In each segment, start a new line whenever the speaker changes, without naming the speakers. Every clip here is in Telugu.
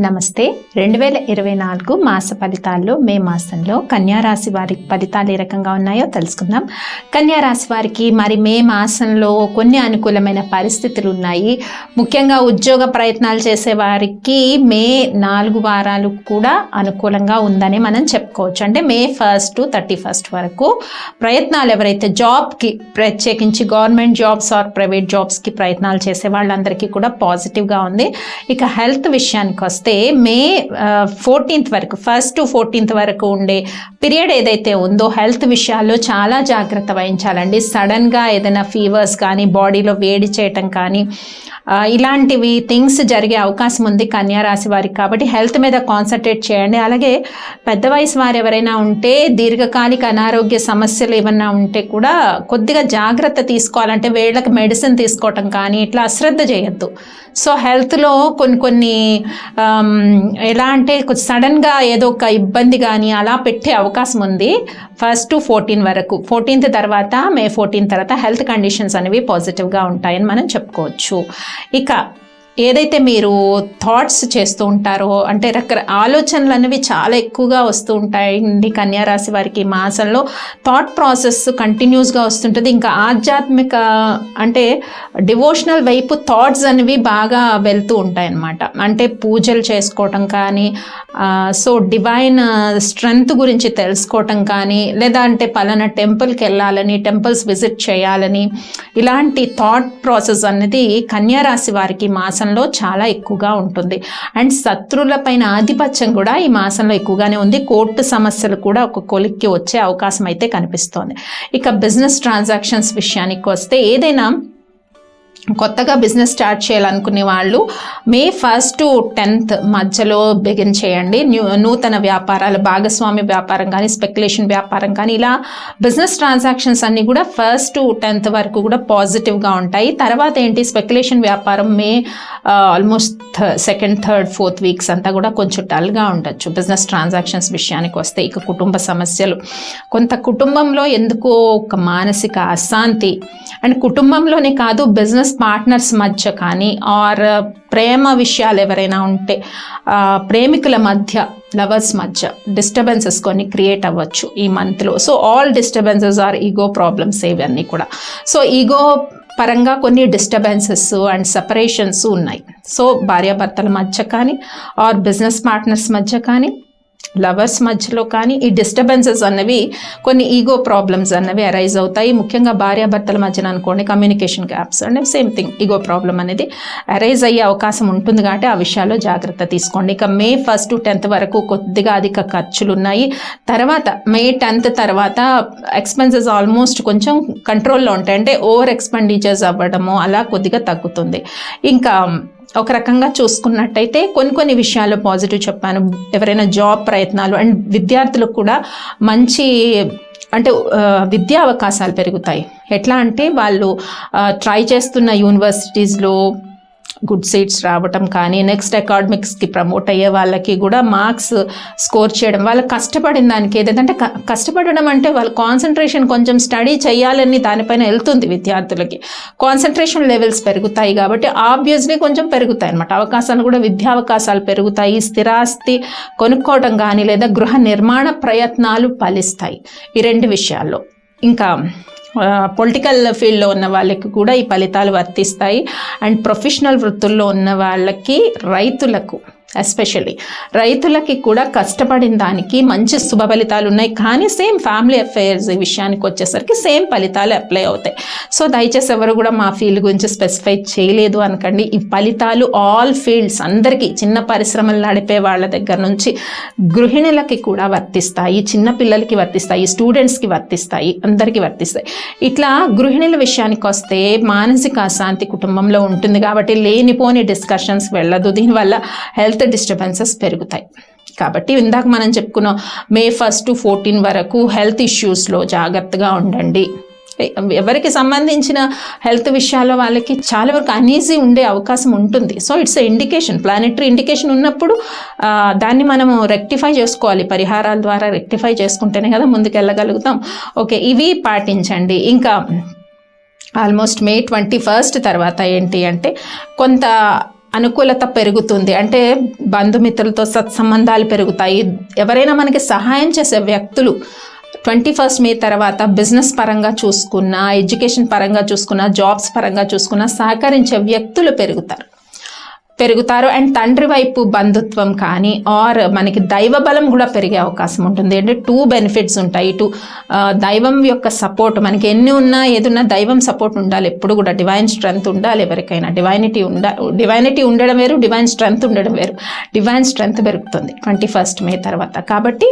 నమస్తే. 2024 మాస ఫలితాల్లో మే మాసంలో కన్యారాశి వారి ఫలితాలు ఏ రకంగా ఉన్నాయో తెలుసుకుందాం. కన్యారాశి వారికి మరి మే మాసంలో కొన్ని అనుకూలమైన పరిస్థితులు ఉన్నాయి. ముఖ్యంగా ఉద్యోగ ప్రయత్నాలు చేసే వారికి మే 4 వారాలు కూడా అనుకూలంగా ఉందని మనం చెప్పుకోవచ్చు. అంటే మే 1 to 31 వరకు ప్రయత్నాలు ఎవరైతే జాబ్కి ప్రత్యేకించి గవర్నమెంట్ జాబ్స్ ఆర్ ప్రైవేట్ జాబ్స్కి ప్రయత్నాలు చేసే వాళ్ళందరికీ కూడా పాజిటివ్గా ఉంది. ఇక హెల్త్ విషయానికి వస్తే మే 14th వరకు 1st to 14th వరకు ఉండే పీరియడ్ ఏదైతే ఉందో హెల్త్ విషయాల్లో చాలా జాగ్రత్త వహించాలండి. సడన్గా ఏదైనా ఫీవర్స్ కానీ బాడీలో వేడి చేయటం కానీ ఇలాంటివి థింగ్స్ జరిగే అవకాశం ఉంది కన్యారాశి వారికి. కాబట్టి హెల్త్ మీద కాన్సన్ట్రేట్ చేయండి. అలాగే పెద్ద వయసు వారు ఎవరైనా ఉంటే దీర్ఘకాలిక అనారోగ్య సమస్యలు ఏమన్నా ఉంటే కూడా కొద్దిగా జాగ్రత్త తీసుకోవాలంటే వేళ్ళకి మెడిసిన్ తీసుకోవటం కానీ ఇట్లా అశ్రద్ధ చేయొద్దు. సో హెల్త్లో కొన్ని ఎలా అంటే కొంచెం సడన్గా ఏదో ఒక ఇబ్బంది కానీ అలా పెట్టే అవకాశం ఉంది 1st to 14 వరకు. 14th తర్వాత మే 14 తర్వాత హెల్త్ కండిషన్స్ అనేవి పాజిటివ్గా ఉంటాయని మనం చెప్పుకోవచ్చు. ఇక ఏదైతే మీరు థాట్స్ చేస్తూ ఉంటారో అంటే ఆలోచనలు అనేవి చాలా ఎక్కువగా వస్తూ ఉంటాయండి కన్యారాశి వారికి. మాసంలో థాట్ ప్రాసెస్ కంటిన్యూస్గా వస్తుంటుంది. ఇంకా ఆధ్యాత్మిక అంటే డివోషనల్ వైపు థాట్స్ అనేవి బాగా వెళ్తూ ఉంటాయి అన్నమాట. అంటే పూజలు చేసుకోవటం కానీ సో డివైన్ స్ట్రెంగ్త్ గురించి తెలుసుకోవటం కానీ లేదా అంటే పలానా టెంపుల్కి వెళ్ళాలని టెంపుల్స్ విజిట్ చేయాలని ఇలాంటి థాట్ ప్రాసెస్ అనేది కన్యారాశి వారికి మాసం చాలా ఎక్కువగా ఉంటుంది. అండ్ శత్రువుల పైన ఆధిపత్యం కూడా ఈ మాసంలో ఎక్కువగానే ఉంది. కోర్టు సమస్యలు కూడా ఒక కొలిక్కి వచ్చే అవకాశం అయితే కనిపిస్తోంది. ఇక బిజినెస్ ట్రాన్సాక్షన్స్ విషయానికి వస్తే ఏదైనా కొత్తగా బిజినెస్ స్టార్ట్ చేయాలనుకునే వాళ్ళు మే 1st to 10th మధ్యలో బిగిన్ చేయండి. నూతన వ్యాపారాలు భాగస్వామి వ్యాపారం కానీ స్పెక్యులేషన్ వ్యాపారం కానీ ఇలా బిజినెస్ ట్రాన్సాక్షన్స్ అన్నీ కూడా 1st to 10th వరకు కూడా పాజిటివ్గా ఉంటాయి. తర్వాత ఏంటి స్పెక్యులేషన్ వ్యాపారం మే almost 2nd, 3rd, 4th weeks అంతా కూడా కొంచెం డల్గా ఉండొచ్చు. బిజినెస్ ట్రాన్సాక్షన్స్ విషయానికి వస్తే ఇక కుటుంబ సమస్యలు కొంత కుటుంబంలో ఎందుకో ఒక మానసిక అశాంతి అండ్ కుటుంబంలోనే కాదు బిజినెస్ పార్ట్నర్స్ మధ్య కానీ ఆర్ ప్రేమ విషయాలు ఎవరైనా ఉంటే ప్రేమికుల మధ్య లవర్స్ మధ్య డిస్టర్బెన్సెస్ కొన్ని క్రియేట్ అవ్వచ్చు ఈ మంత్లో. So all disturbances or ego problems ఇవన్నీ కూడా. సో ఈగో పరంగా కొన్ని డిస్టర్బెన్సెస్ అండ్ సెపరేషన్స్ ఉన్నాయి. సో భార్యాభర్తల మధ్య కానీ ఆర్ బిజినెస్ పార్ట్నర్స్ మధ్య కానీ లవర్స్ మధ్యలో కానీ ఈ డిస్టర్బెన్సెస్ అన్నవి కొన్ని ఈగో ప్రాబ్లమ్స్ అన్నవి అరైజ్ అవుతాయి. ముఖ్యంగా భార్యాభర్తల మధ్యన అనుకోండి కమ్యూనికేషన్ గ్యాప్స్ అంటే సేమ్ థింగ్ ఈగో ప్రాబ్లం అనేది అరైజ్ అయ్యే అవకాశం ఉంటుంది. కాబట్టి ఆ విషయాల్లో జాగ్రత్త తీసుకోండి. ఇక మే 1st to 10th వరకు కొద్దిగా అధిక ఖర్చులు ఉన్నాయి. తర్వాత మే 10th తర్వాత ఎక్స్పెన్సెస్ ఆల్మోస్ట్ కొంచెం కంట్రోల్లో ఉంటాయి. అంటే ఓవర్ ఎక్స్పెండిచర్స్ అవ్వడము అలా కొద్దిగా తగ్గుతుంది. ఇంకా ఒక రకంగా చూసుకున్నట్టయితే కొన్ని విషయాల్లో పాజిటివ్ చెప్పాను. ఎవరైనా జాబ్ ప్రయత్నాలు అండ్ విద్యార్థులకు కూడా మంచి అంటే విద్యా అవకాశాలు పెరుగుతాయి. ఎట్లా అంటే వాళ్ళు ట్రై చేస్తున్న యూనివర్సిటీస్లో గుడ్ సీట్స్ రావటం కానీ నెక్స్ట్ అకాడమిక్స్కి ప్రమోట్ అయ్యే వాళ్ళకి కూడా మార్క్స్ స్కోర్ చేయడం వాళ్ళు కష్టపడిన దానికి ఏదంటే కష్టపడడం అంటే వాళ్ళ కాన్సన్ట్రేషన్ కొంచెం స్టడీ చేయాలని దానిపైన వెళ్తుంది. విద్యార్థులకి కాన్సన్ట్రేషన్ లెవెల్స్ పెరుగుతాయి కాబట్టి ఆబ్వియస్లీ కొంచెం పెరుగుతాయి అన్నమాట. అవకాశాలు కూడా విద్యా అవకాశాలు పెరుగుతాయి. స్థిరాస్తి కొనుక్కోవడం కానీ లేదా గృహ నిర్మాణ ప్రయత్నాలు ఫలిస్తాయి ఈ 2 విషయాల్లో. ఇంకా పొలిటికల్ ఫీల్డ్లో ఉన్న వాళ్ళకి కూడా ఈ ఫలితాలు వర్తిస్తాయి. అండ్ ప్రొఫెషనల్ వృత్తుల్లో ఉన్న వాళ్ళకి రైతులకు ఎస్పెషల్లీ రైతులకి కూడా కష్టపడిన దానికి మంచి శుభ ఫలితాలు ఉన్నాయి. కానీ సేమ్ ఫ్యామిలీ అఫైర్స్ ఈ విషయానికి వచ్చేసరికి సేమ్ ఫలితాలు అప్లై అవుతాయి. సో దయచేసి ఎవరు కూడా మా ఫీల్డ్ గురించి స్పెసిఫై చేయలేదు అనకండి. ఈ ఫలితాలు ఆల్ ఫీల్డ్స్ అందరికీ చిన్న పరిశ్రమలు నడిపే వాళ్ళ దగ్గర నుంచి గృహిణులకి కూడా వర్తిస్తాయి, చిన్న పిల్లలకి వర్తిస్తాయి, స్టూడెంట్స్కి వర్తిస్తాయి, అందరికీ వర్తిస్తాయి. ఇట్లా గృహిణుల విషయానికి వస్తే మానసిక అశాంతి కుటుంబంలో ఉంటుంది కాబట్టి లేనిపోని డిస్కషన్స్ వెళ్ళదు. దీనివల్ల హెల్త్ డిస్టర్బెన్సెస్ పెరుగుతాయి. కాబట్టి ఇందాక మనం చెప్పుకున్నాం మే 1st to 14 వరకు హెల్త్ ఇష్యూస్లో జాగ్రత్తగా ఉండండి. ఎవరికి సంబంధించిన హెల్త్ విషయాల్లో వాళ్ళకి చాలా వరకు అనీజీ ఉండే అవకాశం ఉంటుంది. So it's a indication, planetary indication ఉన్నప్పుడు దాన్ని మనము రెక్టిఫై చేసుకోవాలి. పరిహారాల ద్వారా రెక్టిఫై చేసుకుంటేనే కదా ముందుకు వెళ్ళగలుగుతాం. ఓకే, ఇవి పాటించండి. ఇంకా ఆల్మోస్ట్ మే 21 తర్వాత ఏంటి అంటే కొంత అనుకూలత పెరుగుతుంది, అంటే బంధుమిత్రులతో సత్సంబంధాలు పెరుగుతాయి. ఎవరైనా మనకి సహాయం చేసే వ్యక్తులు 21st మే తర్వాత బిజినెస్ పరంగా చూసుకున్నా, ఎడ్యుకేషన్ పరంగా చూసుకున్నా, జాబ్స్ పరంగా చూసుకున్నా సహకరించే వ్యక్తులు పెరుగుతారు. అండ్ తండ్రి వైపు బంధుత్వం కానీ ఆర్ మనకి దైవ బలం కూడా పెరిగే అవకాశం ఉంటుంది. అంటే 2 బెనిఫిట్స్ ఉంటాయి. ఇటు దైవం యొక్క సపోర్ట్, మనకి ఎన్ని ఉన్నా ఏదున్నా దైవం సపోర్ట్ ఉండాలి ఎప్పుడు కూడా. డివైన్ స్ట్రెంగ్త్ ఉండాలి ఎవరికైనా. డివైనిటీ ఉండడం వేరు, డివైన్ స్ట్రెంగ్త్ ఉండడం వేరు. డివైన్ స్ట్రెంగ్త్ పెరుగుతుంది 21st మే తర్వాత. కాబట్టి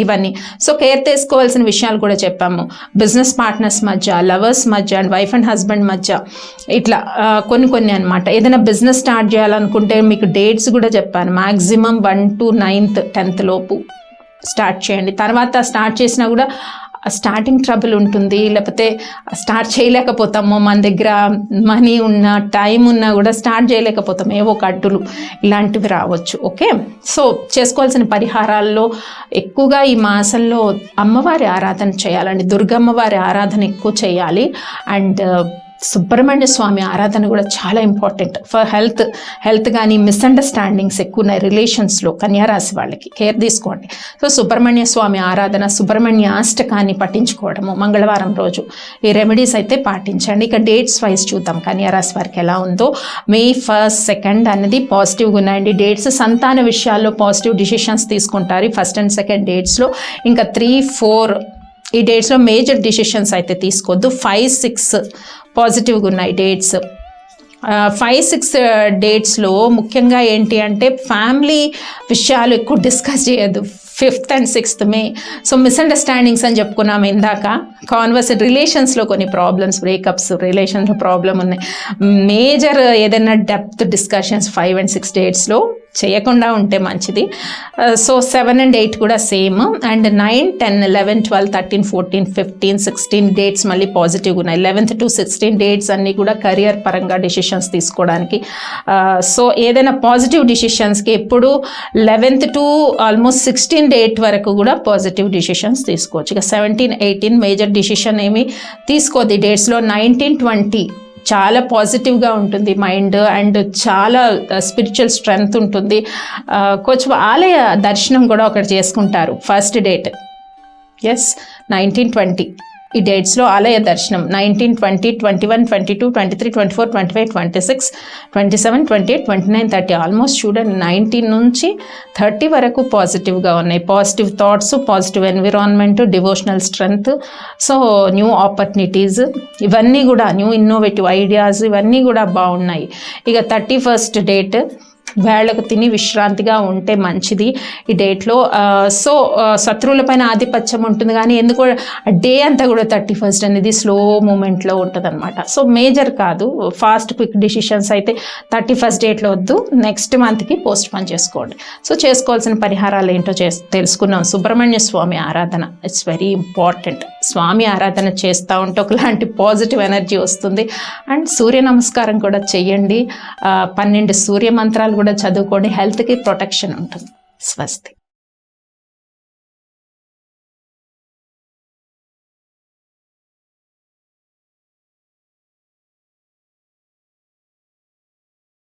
ఇవన్నీ సో కేర్ తీసుకోవాల్సిన విషయాలు కూడా చెప్పాము. బిజినెస్ పార్ట్నర్స్ మధ్య, లవర్స్ మధ్య, అండ్ వైఫ్ అండ్ హస్బెండ్ మధ్య ఇట్లా కొన్ని అనమాట. ఏదైనా బిజినెస్ స్టార్ట్ చేయాలనుకుంటే మీకు డేట్స్ కూడా చెప్పాను. మ్యాక్సిమం 1 to 9th 10th లోపు స్టార్ట్ చేయండి. తర్వాత స్టార్ట్ చేసినా కూడా స్టార్టింగ్ ట్రబుల్ ఉంటుంది, లేకపోతే స్టార్ట్ చేయలేకపోతాము. మన దగ్గర మనీ ఉన్నా టైం ఉన్నా కూడా స్టార్ట్ చేయలేకపోతాం. ఏవో అడ్డులు ఇలాంటివి రావచ్చు. ఓకే, సో చేసుకోవాల్సిన పరిహారాల్లో ఎక్కువగా ఈ మాసంలో అమ్మవారి ఆరాధన చేయాలండి. దుర్గమ్మవారి ఆరాధన ఎక్కువ చేయాలి. అండ్ సుబ్రహ్మణ్య స్వామి ఆరాధన కూడా చాలా ఇంపార్టెంట్ ఫర్ హెల్త్ కానీ మిస్అండర్స్టాండింగ్స్ ఎక్కువ ఉన్నాయి రిలేషన్స్లో. కన్యారాశి వాళ్ళకి కేర్ తీసుకోండి. సో సుబ్రహ్మణ్య స్వామి ఆరాధన, సుబ్రహ్మణ్య అష్టకాన్ని పఠించుకోవడము మంగళవారం రోజు, ఈ రెమెడీస్ అయితే పాటించండి. ఇక డేట్స్ వైజ్ చూద్దాం కన్యారాశి వారికి ఎలా ఉందో. May 1st, 2nd అనేది పాజిటివ్గా ఉన్నాయండి డేట్స్. సంతాన విషయాల్లో పాజిటివ్ డిసిషన్స్ తీసుకుంటారు 1st and 2nd డేట్స్లో. ఇంకా 3, 4 ఈ డేట్స్లో మేజర్ డిసిషన్స్ అయితే తీసుకోవద్దు. 5, 6 పాజిటివ్గా ఉన్నాయి డేట్స్. 5, 6 డేట్స్లో ముఖ్యంగా ఏంటి అంటే ఫ్యామిలీ విషయాలు ఎక్కువ డిస్కస్ చేయొద్దు. 5th and 6th May. So misunderstandings అని చెప్పుకున్నాము ఇందాక. రిలేషన్స్లో కొన్ని ప్రాబ్లమ్స్, బ్రేకప్స్, రిలేషన్లో ప్రాబ్లం ఉన్నాయి. మేజర్ ఏదైనా డెప్త్ డిస్కషన్స్ 5 and 6 డేట్స్లో చేయకుండా ఉంటే మంచిది. సో 7 and 8 కూడా సేమ్. అండ్ 9, 10, 11, 12, 13, 14, 15, 16 డేట్స్ మళ్ళీ పాజిటివ్గా ఉన్నాయి. 11th to 16 డేట్స్ అన్నీ కూడా కెరియర్ పరంగా డిసిషన్స్ తీసుకోవడానికి. సో ఏదైనా పాజిటివ్ డిసిషన్స్కి ఎప్పుడు 11th to ఆల్మోస్ట్ 16 డేట్ వరకు కూడా పాజిటివ్ డిసిషన్స్ తీసుకోవచ్చు. ఇక 17, 18 మేజర్ డిసిషన్ ఏమి తీసుకోద్ది డేట్స్లో. 19, 20 చాలా పాజిటివ్గా ఉంటుంది మైండ్ అండ్ చాలా స్పిరిచువల్ స్ట్రెంగ్త్ ఉంటుంది. కొంచెం ఆలయ దర్శనం కూడా ఒకటి చేసుకుంటారు ఫస్ట్ డేట్. 19, 20 ఈ డేట్స్లో ఆలయ దర్శనం. 19, 20, 21, 22, 23, 24, 25, 26, 27, 28, 29, 30 ఆల్మోస్ట్ చూడండి 19 నుంచి 30 వరకు పాజిటివ్గా ఉన్నాయి. Positive thoughts, positive environment, devotional strength, so new opportunities, ఇవన్నీ కూడా న్యూ ఇన్నోవేటివ్ ఐడియాస్ ఇవన్నీ కూడా బాగున్నాయి. ఇక 31st డేట్ వేళ్లకు తిని విశ్రాంతిగా ఉంటే మంచిది ఈ డేట్లో. సో శత్రువులపైన ఆధిపత్యం ఉంటుంది, కానీ ఎందుకో డే అంతా కూడా 31st అనేది స్లో మూమెంట్లో ఉంటుంది అనమాట. సో మేజర్ కాదు, ఫాస్ట్ క్విక్ డిసిషన్స్ అయితే 31st డేట్లో వద్దు, నెక్స్ట్ మంత్కి పోస్ట్ పోన్ చేసుకోండి. సో చేసుకోవాల్సిన పరిహారాలు ఏంటో తెలుసుకున్నాం. సుబ్రహ్మణ్య స్వామి ఆరాధన ఇట్స్ వెరీ ఇంపార్టెంట్. స్వామి ఆరాధన చేస్తూ ఉంటే ఒకలాంటి పాజిటివ్ ఎనర్జీ వస్తుంది. అండ్ సూర్య నమస్కారం కూడా చెయ్యండి. 12 సూర్య మంత్రాలు కూడా చదువుకోండి. హెల్త్కి ప్రొటెక్షన్ ఉంటుంది. స్వస్తి.